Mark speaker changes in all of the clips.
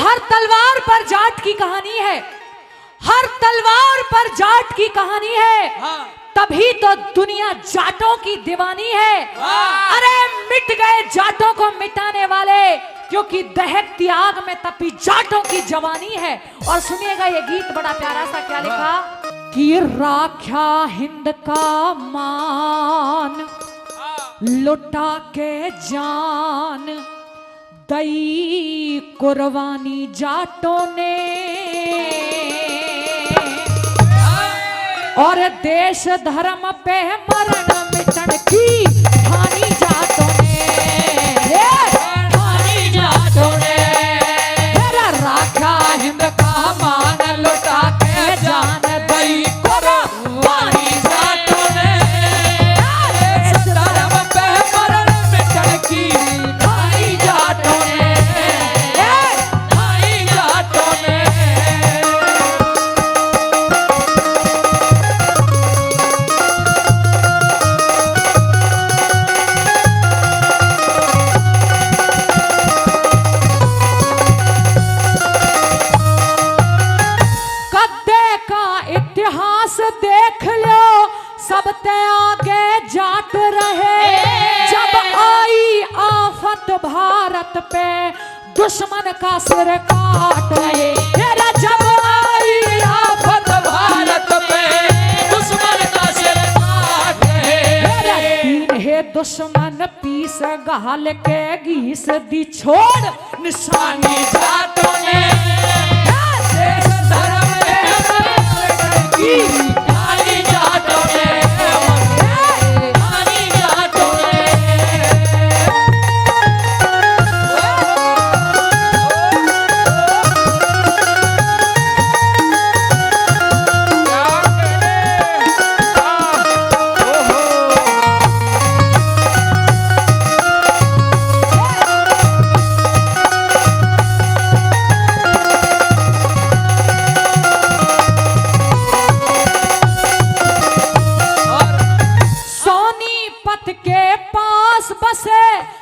Speaker 1: हर तलवार पर जाट की कहानी है, हर तलवार पर जाट की कहानी है। तभी तो दुनिया जाटों की दीवानी है। अरे मिट गए जाटों को मिटाने वाले, क्योंकि दहकती आग में तपी जाटों की जवानी है। और सुनिएगा ये गीत बड़ा प्यारा सा, क्या लिखा कि राख्या हिंद का मान लुटा के जान दई कुर्बानी जाटों ने, और देश धर्म पे मरण मिटन की ठानी जाटों ने, ठानी जाटों ने। राखा हिंद का मान लुटा के जान दई कुर्बानी जाटों ने, देश धर्म पे मरण मिटन की ठानी जाटों ने, ठानी जाटों ने। देख लो सबते आगे जाट रहे, जब आई आफत भारत पे दुश्मन का सिर काट रहे। जब आई आफत भारत पे दुश्मन का सिर काट रहे, इन्हें दुश्मन पीस गाल के घीस दी छोड़ निशानी जाटों ने, देश धर्म की ठानी जाटों ने, ठानी जाटों ने।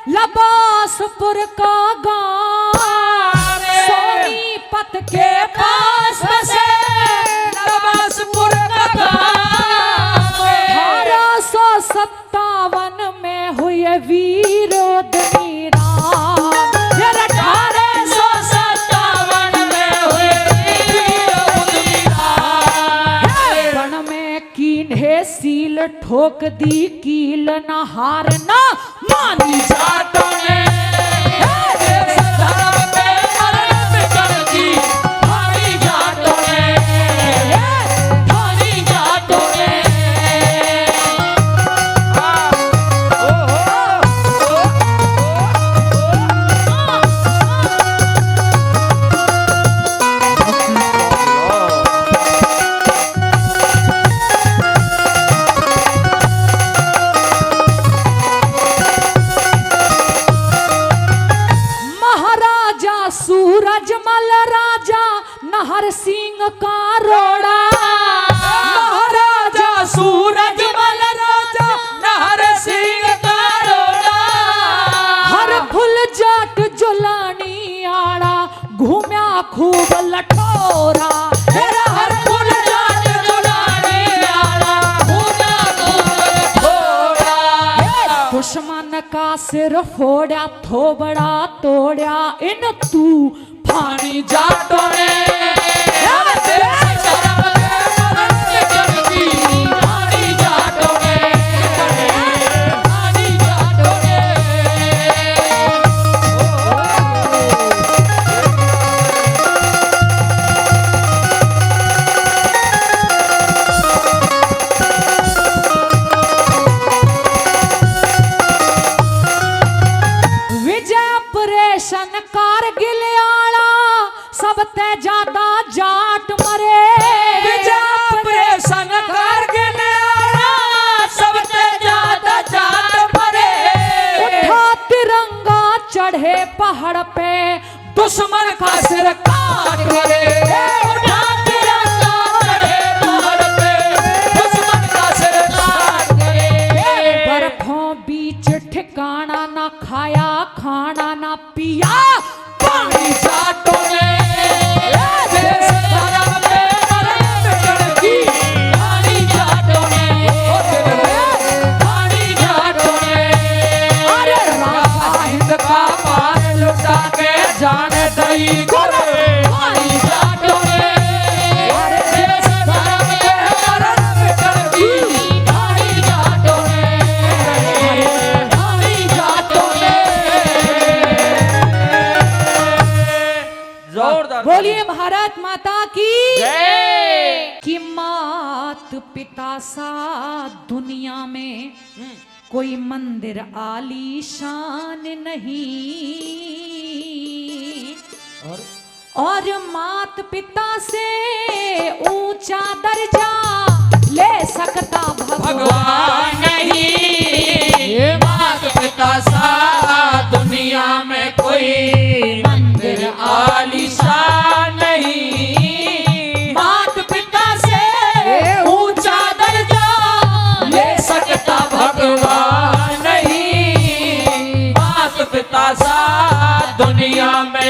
Speaker 1: लबासपुर का गाँव, सोनीपत के पास बसे लबासपुर का गाँव। 1857 में हुए वीरोदनी राम, 1857 में हुए वीरोदनी राम। रण में कीन्हे सील ठोक दी कील न हारना मानी जाटों ने, देश धर्म पे मरण मिटन की ठानी जाटों ने, ठानी जाटों ने। सूरजमल राजा नहर सिंह का रोड़ा, महाराजा सूरजमल राजा नहर सिंह का रोड़ा। हर फुल जाट जुलानी आड़ा घूम्या खूब लठोरा, हर फुल जाट जुलानी आड़ा घूम्या खूब लठोरा। दुश्मन का सिर फोड़ा थोबड़ा तोड़ा इन तू ठानी जाटों ने, देश धर्म पे मरण मिटन की ठानी जाटों ने, ठानी जाटों ने। विजय ऑपरेशन कारगिल आला सबते ज्यादा जाट मरे, विजय ऑपरेशन कारगिल आला सबते ज्यादा जाट मरे। उठा तिरंगा चढ़े पहाड़ पे दुश्मन का सिर काट करे, उठा तिरंगा चढ़े पहाड़ पे दुश्मन का सिर काट करे। बर्फों बीच ठिकाना ना खाया खाना ना पिया पानी जाटों ने,
Speaker 2: जान दई गोरे भाई जाटों ने देश धर्म के मरण मिटगी भाई जाटों ने भाई जाटों ने। जोरदार
Speaker 1: बोलिए भारत माता की
Speaker 2: जय।
Speaker 1: कि मात पिता सा दुनिया में कोई मंदिर आलीशान नहीं और मात पिता से ऊंचा दर्जा ले सकता
Speaker 2: भगवान नहीं। ये मात पिता सा दुनिया में कोई मंदिर आलीशान नहीं। मात पिता से ऊंचा दर्जा ले सकता भगवान नहीं। मात पिता सा दुनिया में।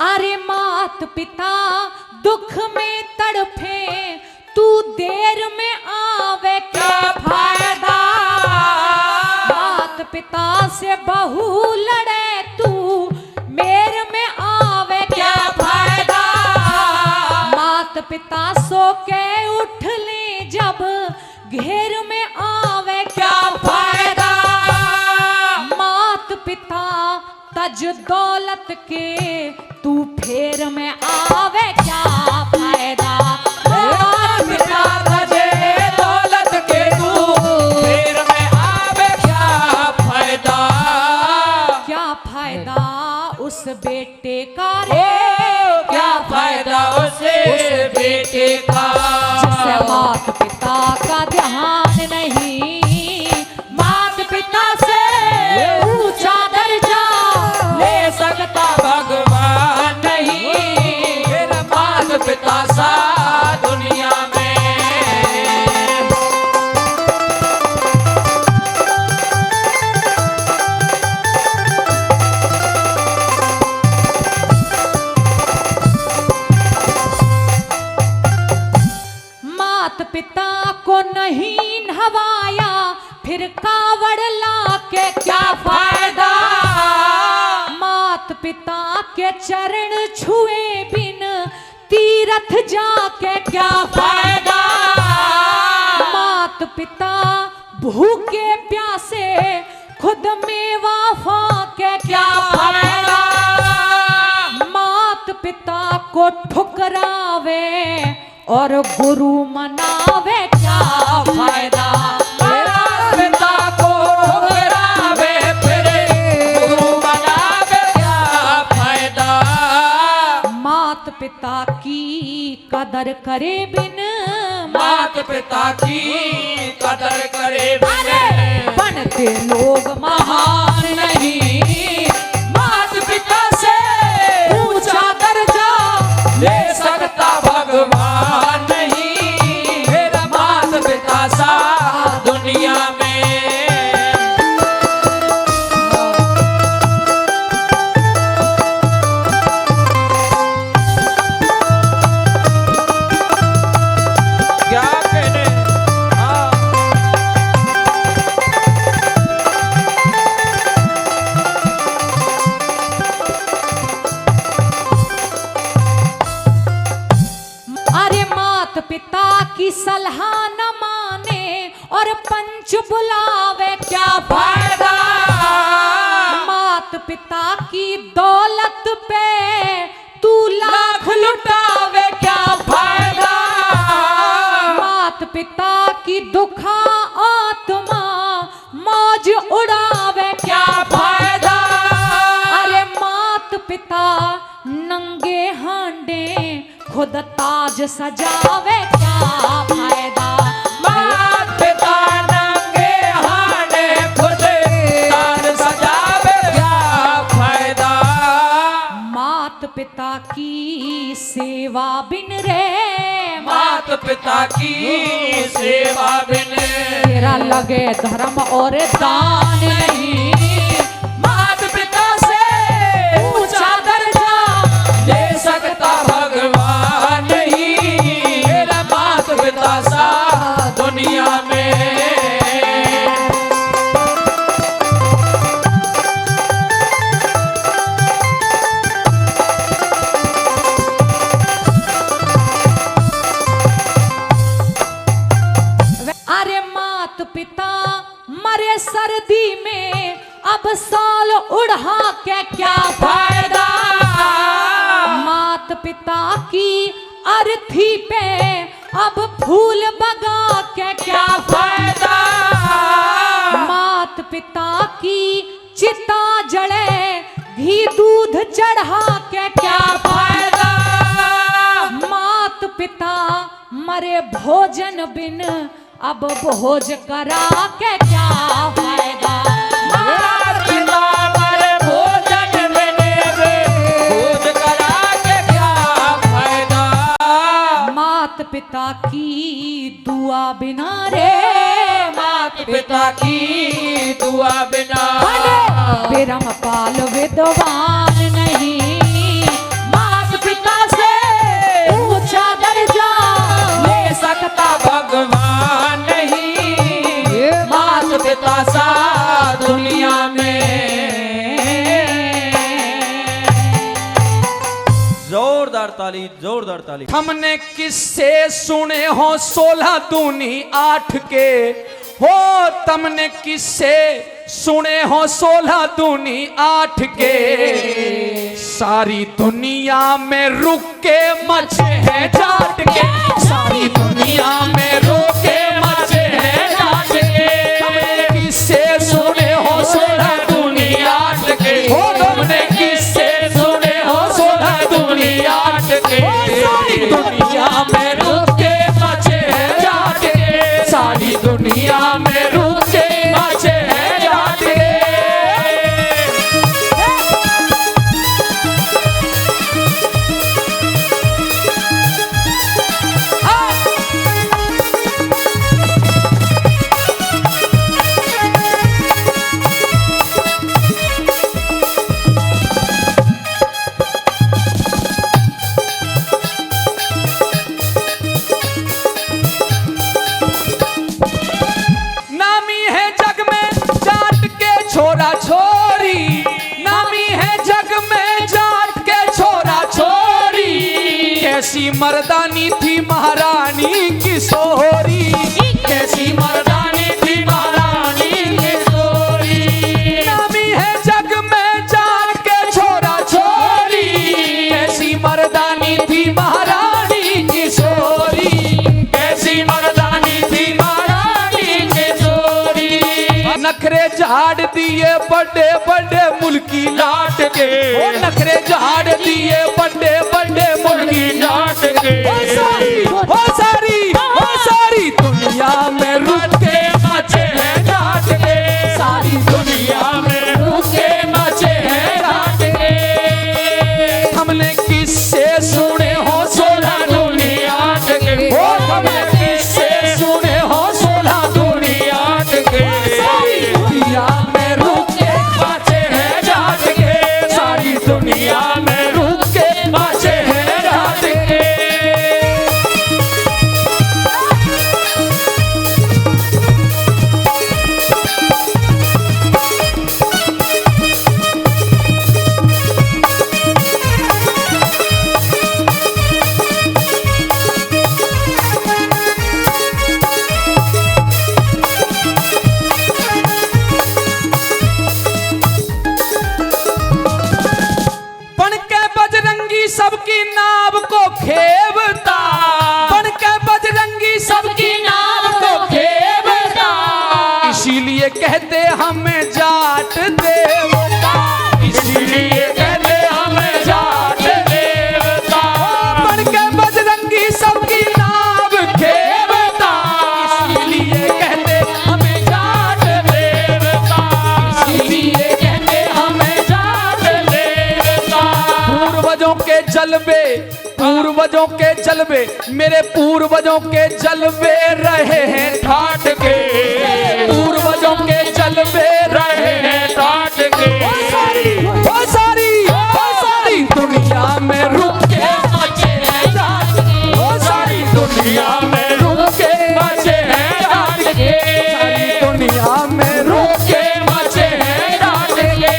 Speaker 1: अरे मात पिता दुख में तड़फे तू देर में आवे क्या फायदा। मात पिता से बहू लड़े तू मेर में आवे क्या फायदा। मात पिता सो के उठ ले जब घेर में आवे क्या फायदा। मात पिता तज दौलत के तू फेर में आवे क्या फायदा।
Speaker 2: मात पिता तजे दौलत के तू फेर में आवे क्या फायदा।
Speaker 1: क्या फायदा उस बेटे का रे
Speaker 2: क्या फायदा उसे बेटे का
Speaker 1: जिससे मात पिता का ध्यान नहीं। मात पिता से ऊंचा दर्जा
Speaker 2: ले सकता भगवान नहीं। मेरा मात पिता सा दुनिया में।
Speaker 1: मात पिता को नहीं नहवाया फिर कावड़ ला के क्या फायदा। मात पिता के चरण छुए बिन तीरथ जाके क्या फायदा। मात पिता भूखे प्यासे खुद मेवा फाके क्या फायदा। मात पिता को ठुकरावे और गुरु मनावे क्या फायदा।
Speaker 2: मात पिता को ठुकरावे फिर गुरु मनावे क्या फायदा।
Speaker 1: मात पिता की कदर करे बिन
Speaker 2: मात पिता की कदर करे
Speaker 1: अरे बनते लोग महान नहीं।
Speaker 2: मात पिता से ऊंचा दर्जा ले सकता भगवान नहीं। मेरा मात पिता सा दुनिया में। क्या कहने
Speaker 1: अरे मात पिता की सलाह न माने और पंच बुलावे क्या फायदा। मात पिता की दौलत पे तू लाख लुटावे क्या फायदा। मात पिता की दुखा आत्मा मौज उड़ावे क्या फायदा। अरे मात पिता नंगे हांडे खुद ताज सजावे क्या फायदा।
Speaker 2: मात पिता नंगे हांडे खुद ताज सजावे क्या फायदा।
Speaker 1: मात पिता की सेवा बिन रे
Speaker 2: मात पिता की सेवा बिन
Speaker 1: तेरा लगे धर्म और दान नहीं।
Speaker 2: मात पिता से
Speaker 1: पिता की अर्थी पे अब फूल बगा के क्या फायदा। मात पिता की चिता जले घी दूध चढ़ा के क्या फायदा। मात पिता मरे भोजन बिन अब भोज करा के क्या फायदा।
Speaker 2: मात पिता मरे भोजन बिन भोज करा के क्या फायदा।
Speaker 1: मात पिता की दुआ बिना रे
Speaker 2: मात पिता की दुआ बिना
Speaker 1: बेरम पाल विद्वान नहीं। मात पिता से ऊंचा दर्जा
Speaker 2: ले सकता भगवान नहीं। मात पिता सा दुनिया में।
Speaker 3: जोरदार ताली, जोरदार ताली।
Speaker 2: हमने किससे सुने हो 16 दूनी 8 के हो। तुमने किससे सुने हो 16 दूनी 8 के। सारी दुनिया में रुक के मचे हैं जाट के। सारी दुनिया में रुक के मचे हैं जाट के। तुमने किससे सुने हो 16 दूनी 8 के हो। तुमने किससे सुने हो 16 दूनी 8 के। सारी दुनिया में रुक के मचे हैं जाट के। सारी दुनिया में रुक के मचे हैं जाट के। नामी है जग में जाट के छोरा छोरी। नामी है जग में जाट के छोरा छोरी। कैसी मर्दानी थी महारानी किशोरी। कैसी मर्दानी थी महारानी किशोरी। नामी है जग में जाट के छोरा छोरी। कैसी मर्दानी थी महारानी किशोरी। कैसी मर्दानी थी महारानी किशोरी। नखरे झाड़ दिए बड़े बड़े मुल्की लाट के। नखरे झाड़ दिए बड़े बड़े मुल्की लाट के। हो सारी दुनिया में रुक के मचे हैं जाट के। सारी दुनिया में रुक के मचे हैं जाट के। हमने किससे सुने हो 16 दूनी 8 के हो। हमने किससे सुने हो 16 दूनी 8 के। सारी दुनिया में रुक के मचे हैं जाट के। सारी दुनिया में रुक के मचे हैं जाट के। बन के बजरंगी सबकी नाव को खेवता। बन के बजरंगी सबकी नाव को खेवता। इसीलिए कहते हमें जाट देवता। इसीलिए कहते हमें जाट देवता। बन के बजरंगी सबकी नाव खेवता। इसीलिए कहते हमें जाट देवता। इसीलिए कहते हमें जाट देवता। पूर्वजों के जलवे, पूर्वजों के जलवे, मेरे पूर्वजों के जलवे रहे हैं ठाट के। पूर्वजों के जलवे रहे हैं ठाट के। सारी दुनिया में रुक के मचे हैं जाट के। सारी दुनिया में रुक के मचे हैं जाट के। सारी दुनिया में रुक के मचे हैं जाट के।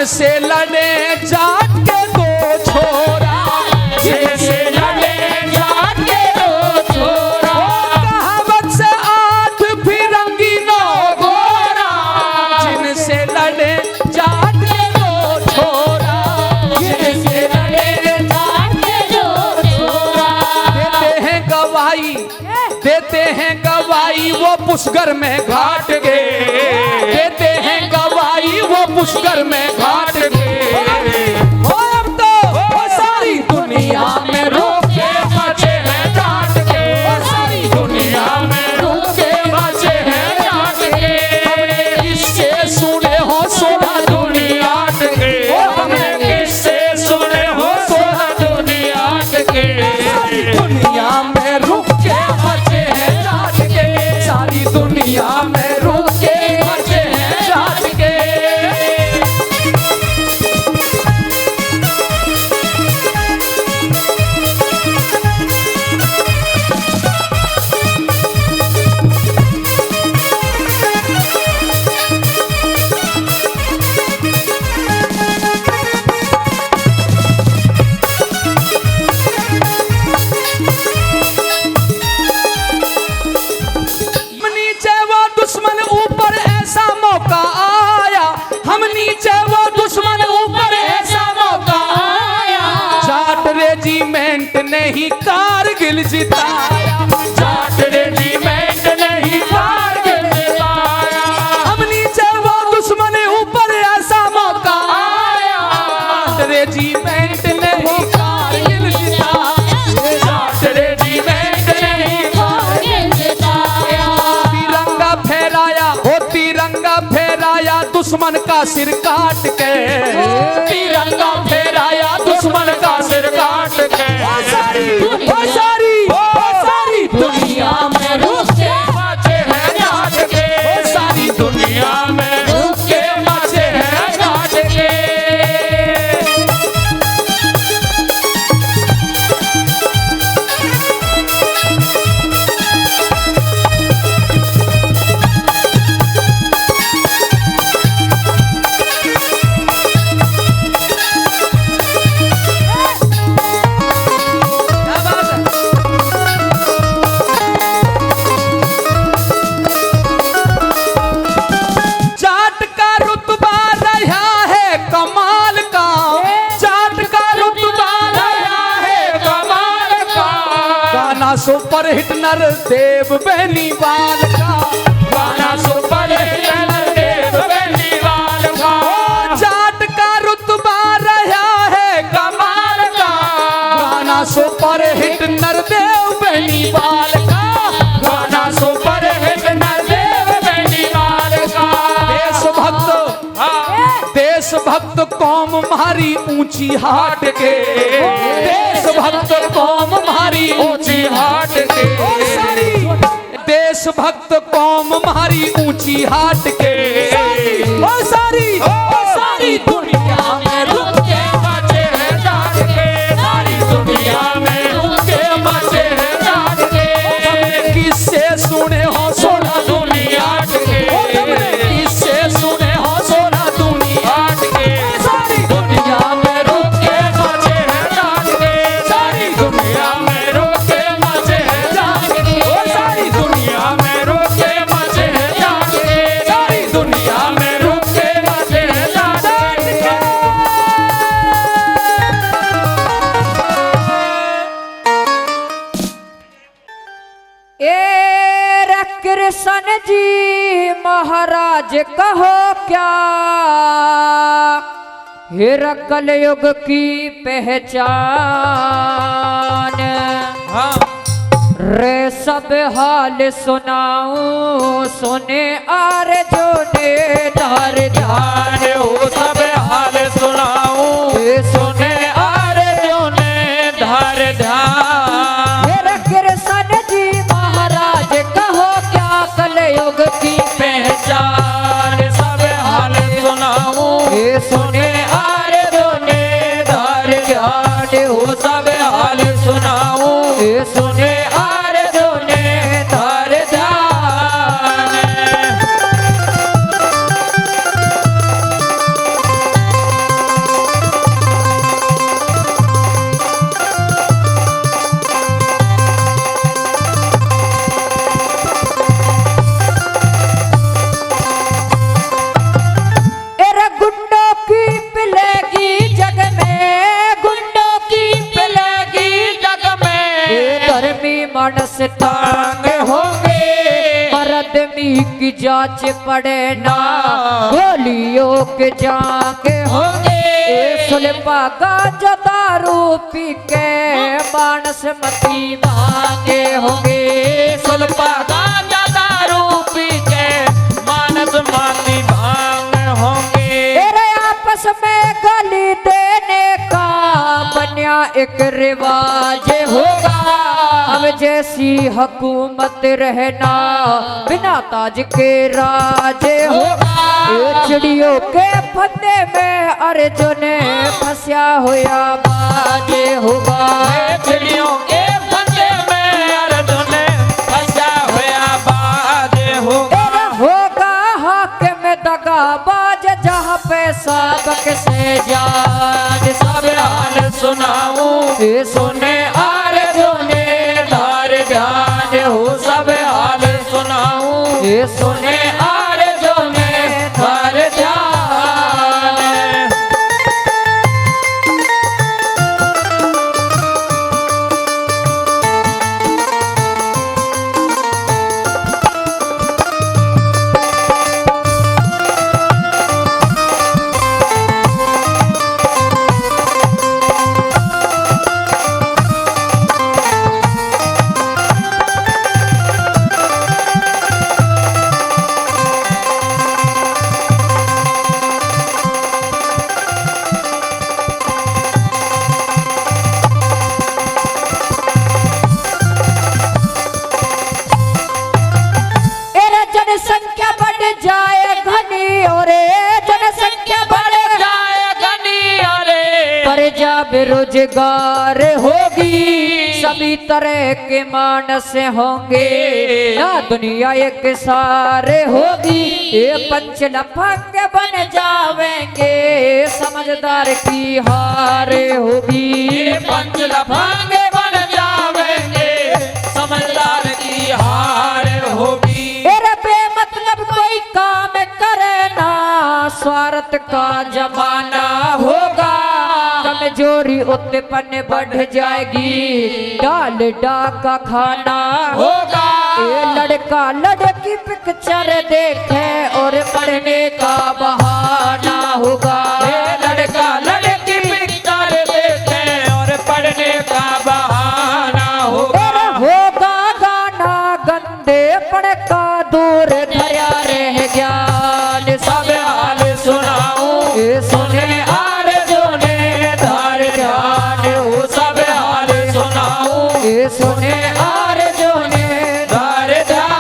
Speaker 2: जिनसे लड़े जाट के दो छोरा, जिनसे लड़े जाट के दो छोरा, कहावत से आठ फिरंगी नौ गोरा, जिनसे लड़े जाट के दो छोरा, जिनसे लड़े जाट के दो छोरा। देते हैं गवाही वो पुष्कर में घाट गए, देते हैं गवाही वो पुष्कर में घाट गए। अब तो सारी दुनिया में रोक के बचे हैं डांट के, सारी दुनिया में रोक के बचे हैं डांट के। हमने किससे सुने हो 16 दुनिया के, हमने किससे सुने हो 16 दुनिया के। सारी दुनिया में रुक के बचे हैं डांट के, सारी दुनिया में रुक के बचे हैं डांट के। रेजिमेंट नहीं कारगिल जिताया, जाट रेजिमेंट नहीं कारगिल जिताया। हम नीचे वो दुश्मन ऊपर ऐसा मौका आया, जाट रेजिमेंट नहीं कारगिल जिताया, जाट रेजिमेंट नहीं कारगिल जिताया। तिरंगा फहराया हो तिरंगा फहराया दुश्मन का सिर काट के, तिरंगा फहराया दुश्मन का सिर काट के। सारी दुनिया में रुक के बचे हैं डांट के, सारी दुनिया में रुक के बचे हैं डांट के। सुपर हिट नर देव बेनीवाल का गाना, सुपर हिट नर देव बेनीवाल का। जाट का रुतबा रहा है कमाल का, गाना सुपर हिट नर देव बेनीवाल का, गाना सुपर हिट नर देव बेनीवाल का। देशभक्त कौम हमारी ऊंची हाट के, देशभक्त कौम हमारी ऊंची हाट के। देशभक्त कौम हमारी ऊंची हाट के। सारी दुनिया में रुक के बचे हैं डांट के, सारी दुनिया में रुक के बचे हैं डांट के। किससे सुने हो 16 दुनिया के, किससे सुने हो 16 दुनिया के। सारी दुनिया में रुक के बचे हैं डांट के, सारी दुनिया में रुक के बचे हैं डांट के। सारी दुनिया में रुक के बचे हैं डांट के, सारी दुनिया में रुक के बचे हैं डांट के।
Speaker 1: कृष्ण जी महाराज कहो क्या, हेरा कलयुग की पहचान। रे सब हाल सुनाऊं सुने आरज़ू ने धार ध्यान,
Speaker 3: हो सब हाल सुनाऊं सुने आरज़ू ने धार ध्यान।
Speaker 1: हेरा कृष्ण जी महाराज कहो क्या कलयुग की
Speaker 3: पहचान, सब हाल सुनाऊं
Speaker 1: सुने
Speaker 3: आरज़ू ने धार ध्यान। हो सब हाल सुनाऊं सुने आरज़ू ने धार ध्यान। बाज पड़े ना गोलियों के जाके होंगे सुलपा गांजा दारू पी के मानस मती भागे होंगे सुलपा गांजा दारू पी के मानस मती भाग होंगे तेरे आपस में गाली देने का बनिया एक रिवाज होगा अब जैसी हुकूमत रहना बिना ताज के राज होगा चिड़ियों के फंदे में अर्जुन फंसा होया बाजे होगा चिड़ियों के फंदे में अर्जुन फंसा होया बाजे होगा हाकिम दगाबाज जहाँ पे सबक से जान सब हाल सुनाऊं सुने अर्जुन धार ध्यान हो सब हाल सुनाऊं सुने अर्जुन धार ध्यान जनसंख्या बढ़ जाए घनी और जनसंख्या बढ़ जाए घनी और प्रजा बेरोजगार होगी सभी तरह के मानस होंगे ना दुनिया एक सारे होगी ये पंच लफंग बन जावेंगे समझदार की हार होगी पंच लफंग बन जावेंगे समझदार की हार होगी मतलब कोई काम करे ना स्वार्थ का जमाना होगा कमजोरी उत्पन्न बढ़ जाएगी डाल का खाना होगा ये लड़का लड़की पिक्चर देखे और पढ़ने का बहाना होगा ये लड़का लड़की पिक्चर देखे और पढ़ने का बहाना होगा गाना गंदे पढ़ का दूर धरा रह ज्ञान सब हाल सुनाऊं सुने अर्जुन धार ध्यान हो सब हाल सुनाऊं सुने अर्जुन धार ध्यान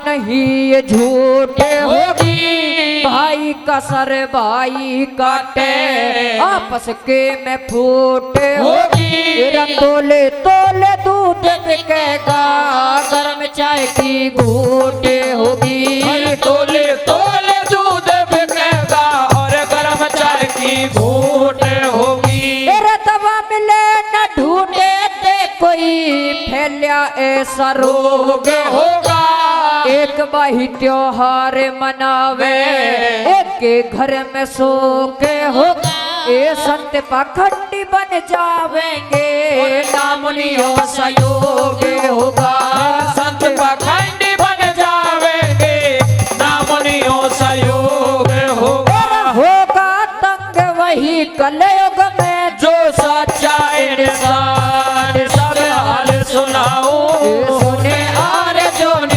Speaker 3: नहीं ये झूठे होगी भाई का सर भाई काटे आपस के में फूटे होगी तोले तोले दूध बिकेगा गर्म चाय की घूटे होगी तोले तोले दूध बिकेगा और गर्म चाय की घूटे होगी दवा मिले न ढूंढे ते कोई फैलिया ऐसा रोग होगा एक बाही त्योहार मनावे एक के घर में सो के होगा ये संत पाखंडी बन जावेंगे नामुनियों सहयोग होगा संत पाखंडी बन जावेंगे नामुनियों सहयोग होगा तंग वही कलयुग में जो सच्चा इंसान सब हाल सुनाऊं सुने अर्जुन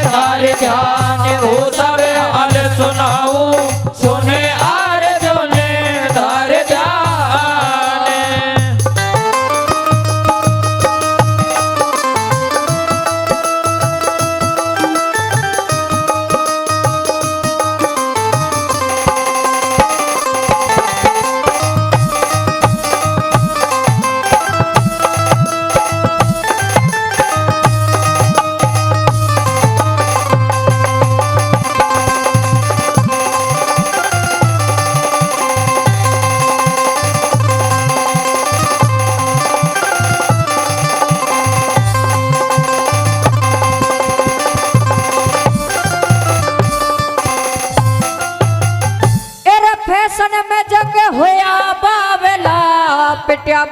Speaker 3: धार ध्यान हो सब हाल सुनाऊं सुने अर्जुन धार ध्यान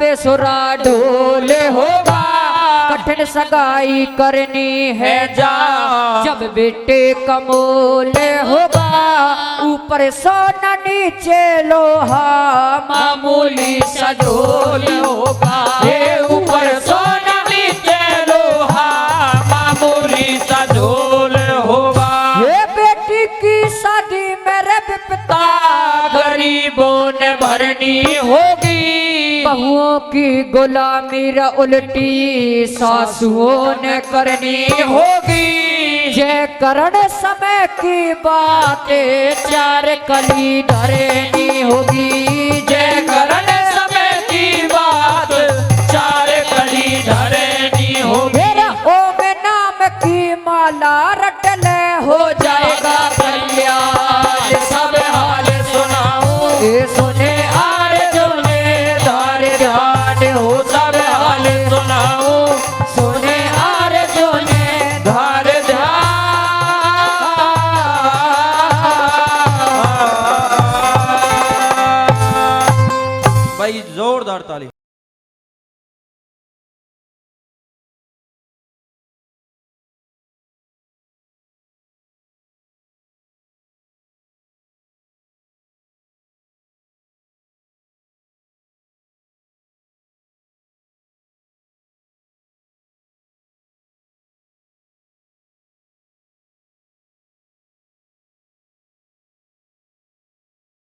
Speaker 3: बेसुरा ढोल होगा, कठिन सगाई करनी है जा, जब बेटे कमोल होगा, ऊपर सोना नीचे लोहा, मामूली सा ढोल होगा।
Speaker 2: ये ऊपर सोना नीचे लोहा, मामूली सा ढोल होगा।
Speaker 3: ये बेटी की शादी मेरे पिता,
Speaker 2: गरीबों ने भरनी होगी,
Speaker 3: बहुओं की गुलामी र उल्टी सासुओं ने करनी
Speaker 2: होगी।
Speaker 3: जय करण समय की बातें चार कली धरनी होगी,
Speaker 2: जय करण समय की बात चार कली धरनी होगी।
Speaker 3: मेरा ओम नाम की माला रटले हो जाएगा कल्याण,
Speaker 2: सब हाल सुनाऊं,
Speaker 3: ये सुने आर
Speaker 2: सुने धार ध्यान हो, सब हाल सुनाऊं,
Speaker 3: सुने आर सुने
Speaker 2: धार ध्यान।
Speaker 4: भाई जोरदार ताली।